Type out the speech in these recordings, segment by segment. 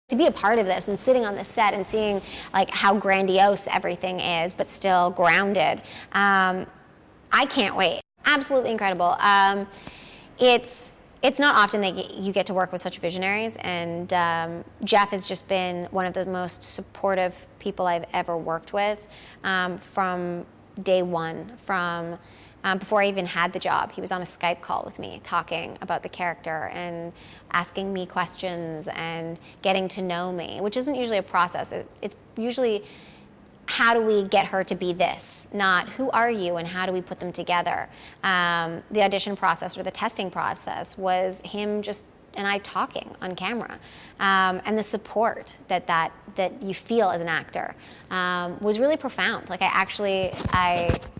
To be a part of this and sitting on this set and seeing like how grandiose everything is, but still grounded, I can't wait. Absolutely incredible. It's not often that you get to work with such visionaries, and Jeff has just been one of the most supportive people I've ever worked with from day one. From before I even had the job, he was on a Skype call with me talking about the character and asking me questions and getting to know me, which isn't usually a process. It's usually, how do we get her to be this? Not who are you and how do we put them together? The audition process or the testing process was him just and I talking on camera, and the support that you feel as an actor was really profound. Like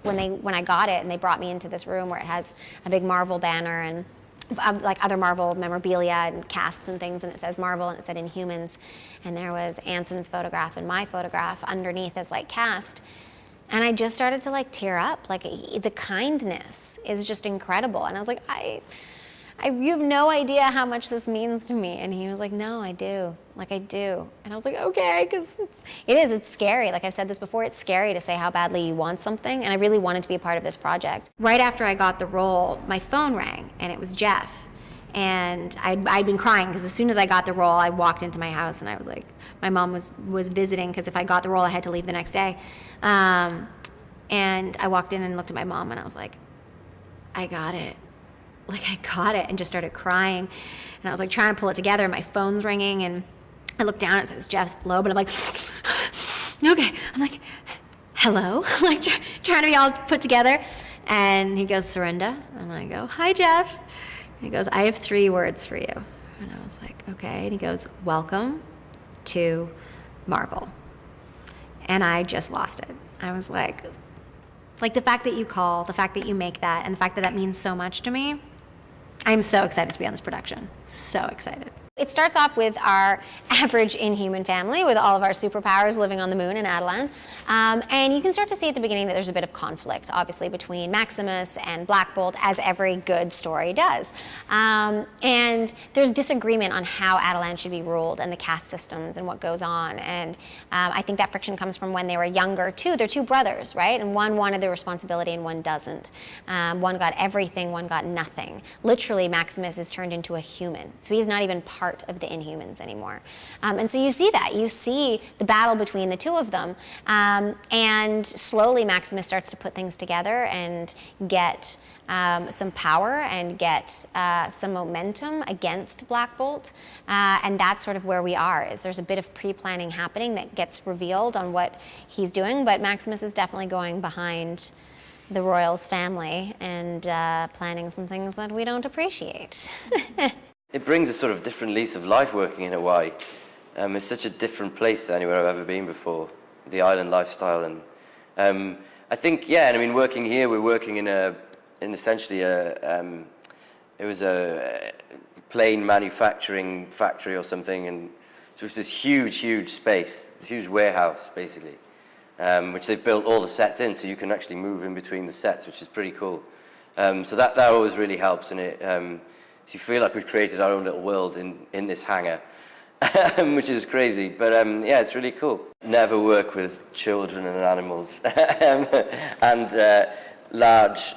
when I got it and they brought me into this room where it has a big Marvel banner and like other Marvel memorabilia and casts and things, and it says Marvel and it said Inhumans, and there was Anson's photograph and my photograph underneath as like cast, and I just started to like tear up. Like the kindness is just incredible, and I was like, you have no idea how much this means to me. And he was like, no, I do. Like, I do. And I was like, okay, because it's scary. Like I've said this before, it's scary to say how badly you want something. And I really wanted to be a part of this project. Right after I got the role, my phone rang, and it was Jeff. And I'd been crying, because as soon as I got the role, I walked into my house, and I was like, my mom was visiting, because if I got the role, I had to leave the next day. And I walked in and looked at my mom, and I was like, I got it. Like, I got it, and just started crying. And I was like trying to pull it together, and my phone's ringing, and I look down, it says Jeff's below, but I'm like, okay. I'm like, hello? I'm like trying to be all put together. And he goes, Serinda. And I go, hi, Jeff. And he goes, I have 3 words for you. And I was like, okay. And he goes, welcome to Marvel. And I just lost it. I was like the fact that you call, the fact that you make that, and the fact that that means so much to me. I'm so excited to be on this production. So excited. It starts off with our average Inhuman family with all of our superpowers living on the moon in Adelan. And you can start to see at the beginning that there's a bit of conflict, obviously, between Maximus and Black Bolt, as every good story does. And there's disagreement on how Adelan should be ruled and the caste systems and what goes on. And I think that friction comes from when they were younger, too. They're 2 brothers, right? And one wanted the responsibility and one doesn't. One got everything, one got nothing. Literally, Maximus is turned into a human. So he's not even part of the Inhumans anymore. And so you see that. You see the battle between the 2 of them. And slowly Maximus starts to put things together and get some power and get some momentum against Black Bolt. And that's sort of where we are, is there's a bit of pre-planning happening that gets revealed on what he's doing, but Maximus is definitely going behind the Royals family and planning some things that we don't appreciate. It brings a sort of different lease of life working in Hawaii. It's such a different place to anywhere I've ever been before, the island lifestyle. And I think, yeah, and I mean, working here, we're working in essentially it was a plane manufacturing factory or something, and so it's this huge space, this huge warehouse, basically, which they've built all the sets in, so you can actually move in between the sets, which is pretty cool. So that always really helps, and it. So you feel like we've created our own little world in this hangar, which is crazy. But yeah, it's really cool. Never work with children and animals and large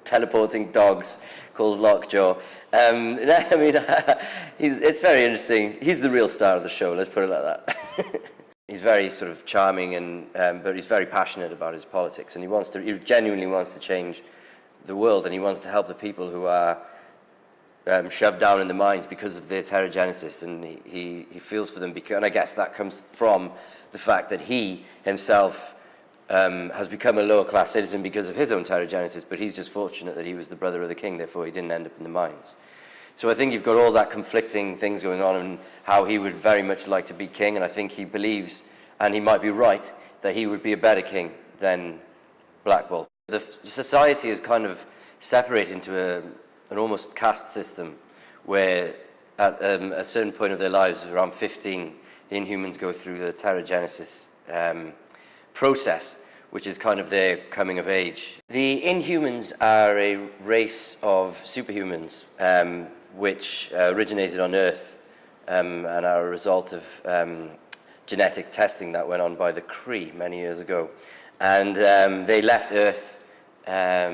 teleporting dogs called Lockjaw. I mean, it's very interesting. He's the real star of the show, let's put it like that. He's very sort of charming, but he's very passionate about his politics, and he genuinely wants to change the world, and he wants to help the people who are shoved down in the mines because of their pterogenesis, and he feels for them, and I guess that comes from the fact that he himself has become a lower class citizen because of his own pterogenesis, but he's just fortunate that he was the brother of the king, therefore he didn't end up in the mines. So I think you've got all that conflicting things going on, and how he would very much like to be king, and I think he believes, and he might be right, that he would be a better king than Black Bolt. The society is kind of separated into an almost caste system, where at a certain point of their lives, around 15, the Inhumans go through the pterogenesis process, which is kind of their coming of age. The Inhumans are a race of superhumans, which originated on Earth and are a result of genetic testing that went on by the Kree many years ago. And they left Earth a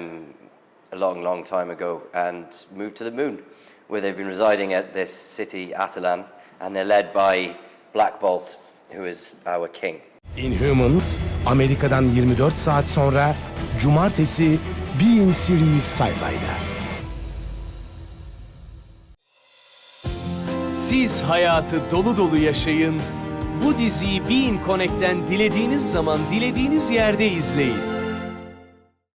long, long time ago and moved to the moon, where they've been residing at this city, Atalan, and they're led by Black Bolt, who is our king. Inhumans, Amerika'dan 24 saat sonra Cumartesi Being Series Sci-Fi'da. Siz hayatı dolu dolu yaşayın. Bu diziyi Bein Connect'ten dilediğiniz zaman dilediğiniz yerde izleyin.